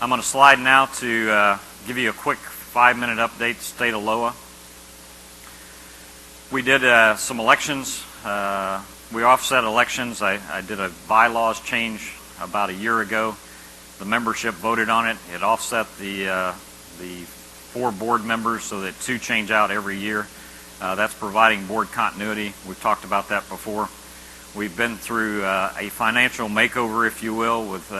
I'm on a slide now to give you a quick 5-minute update, state of LOA. We did some elections. We offset elections. I did a bylaws change about a year ago. The membership voted on it. It offset the 4 board members so that 2 change out every year. That's providing board continuity. We've talked about that before. We've been through a financial makeover, if you will, with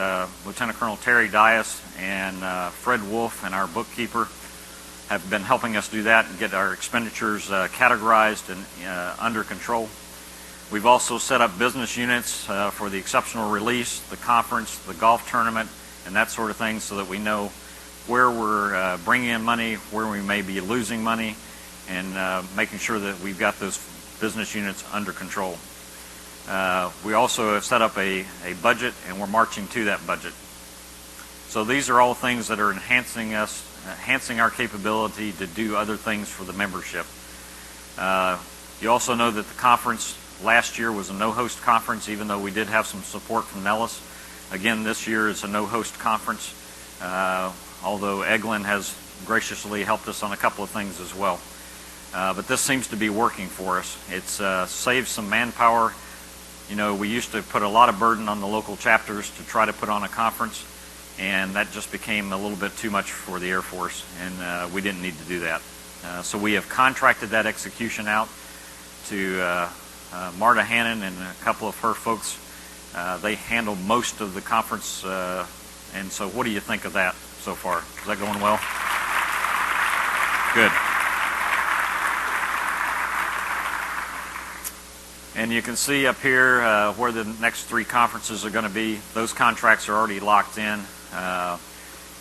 Lieutenant Colonel Terry Dias and Fred Wolf, and our bookkeeper have been helping us do that and get our expenditures categorized and under control. We've also set up business units for the exceptional release, the conference, the golf tournament, and that sort of thing, so that we know where we're bringing in money, where we may be losing money, and making sure that we've got those business units under control. We also have set up a budget, and we're marching to that budget. So these are all things that are enhancing our capability to do other things for the membership. You also know that the conference last year was a no-host conference, even though we did have some support from Nellis. Again, this year is a no-host conference, although Eglin has graciously helped us on a couple of things as well. But this seems to be working for us. It's saved some manpower. You know, we used to put a lot of burden on the local chapters to try to put on a conference, and that just became a little bit too much for the Air Force, and we didn't need to do that. So we have contracted that execution out to Marta Hannon and a couple of her folks. They handle most of the conference, and so what do you think of that so far? Is that going well? Good. And you can see up here where the next 3 conferences are going to be. Those contracts are already locked in.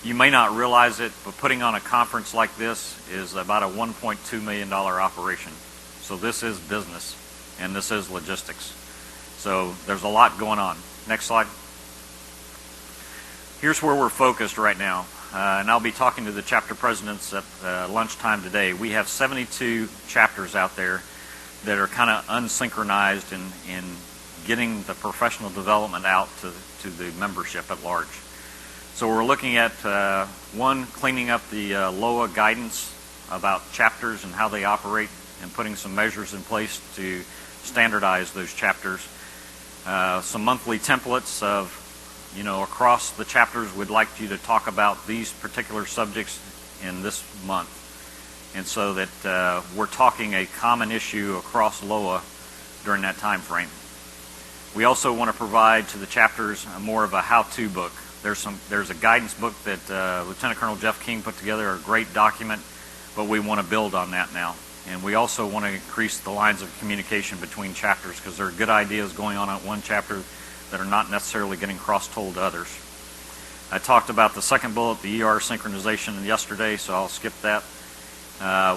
You may not realize it, but putting on a conference like this is about a $1.2 million operation. So this is business, and this is logistics. So there's a lot going on. Next slide. Here's where we're focused right now, and I'll be talking to the chapter presidents at lunchtime today. We have 72 chapters out there that are kind of unsynchronized in getting the professional development out to the membership at large. So we're looking at, one, cleaning up the LOA guidance about chapters and how they operate, and putting some measures in place to standardize those chapters. Some monthly templates of, across the chapters, we'd like you to talk about these particular subjects in this month. And so that we're talking a common issue across LOA during that time frame. We also want to provide to the chapters more of a how-to book. There's a guidance book that Lieutenant Colonel Jeff King put together, a great document, but we want to build on that now. And we also want to increase the lines of communication between chapters, because there are good ideas going on at one chapter that are not necessarily getting cross-told to others. I talked about the second bullet, the ER synchronization, yesterday, so I'll skip that.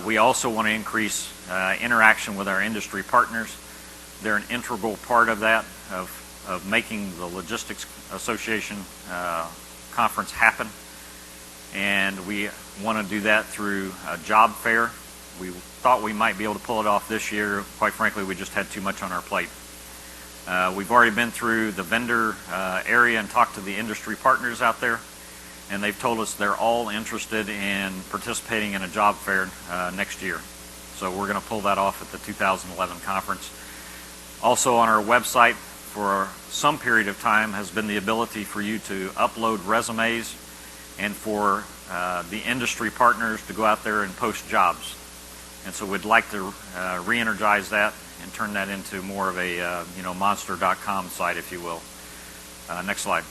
We also want to increase interaction with our industry partners. They're an integral part of that, of making the Logistics Association conference happen. And we want to do that through a job fair. We thought we might be able to pull it off this year. Quite frankly, we just had too much on our plate. We've already been through the vendor area and talked to the industry partners out there, and they've told us they're all interested in participating in a job fair next year. So we're going to pull that off at the 2011 conference. Also on our website for some period of time has been the ability for you to upload resumes, and for the industry partners to go out there and post jobs. And so we'd like to re-energize that and turn that into more of a monster.com site, if you will. Next slide.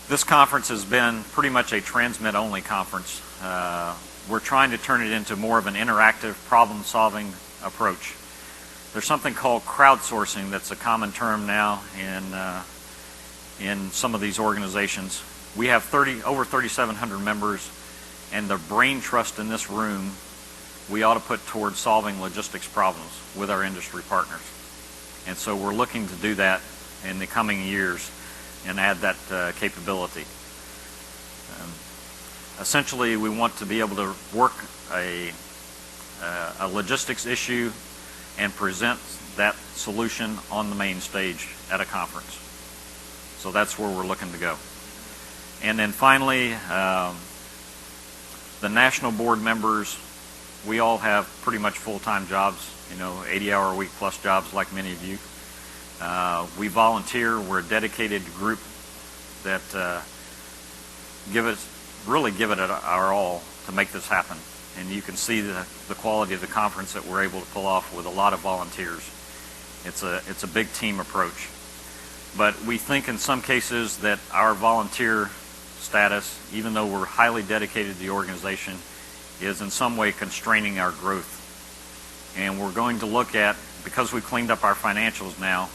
This conference has been pretty much a transmit-only conference. We're trying to turn it into more of an interactive problem-solving approach. There's something called crowdsourcing that's a common term now in some of these organizations. We have over 3,700 members, and the brain trust in this room we ought to put towards solving logistics problems with our industry partners. And so we're looking to do that in the coming years and add that capability. Essentially, we want to be able to work a logistics issue and present that solution on the main stage at a conference. So that's where we're looking to go. And then finally, the national board members, we all have pretty much full-time jobs, 80-hour-a-week plus jobs like many of you. We volunteer. We're a dedicated group that really give it our all to make this happen. And you can see the quality of the conference that we're able to pull off with a lot of volunteers. It's a big team approach. But we think in some cases that our volunteer status, even though we're highly dedicated to the organization, is in some way constraining our growth. And we're going to look at, because we cleaned up our financials now,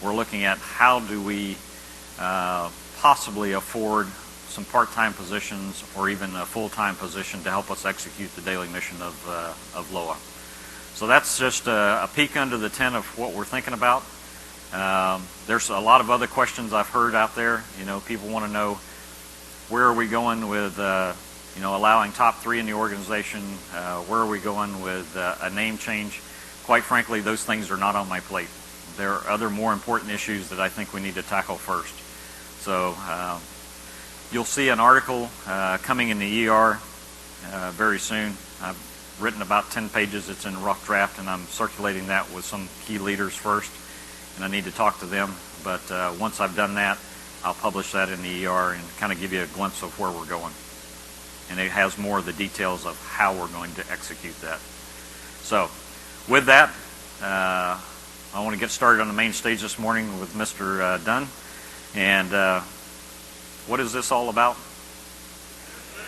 we're looking at how do we possibly afford some part-time positions or even a full-time position to help us execute the daily mission of LOA. So that's just a peek under the tent of what we're thinking about. There's a lot of other questions I've heard out there. People want to know, where are we going with allowing top 3 in the organization? Where are we going with a name change? Quite frankly, those things are not on my plate. There are other more important issues that I think we need to tackle first. So you'll see an article coming in the ER very soon. I've written about 10 pages. It's in rough draft, and I'm circulating that with some key leaders first, and I need to talk to them. But once I've done that, I'll publish that in the ER and kind of give you a glimpse of where we're going. And it has more of the details of how we're going to execute that. So with that, I want to get started on the main stage this morning with Mr. Dunn. And what is this all about?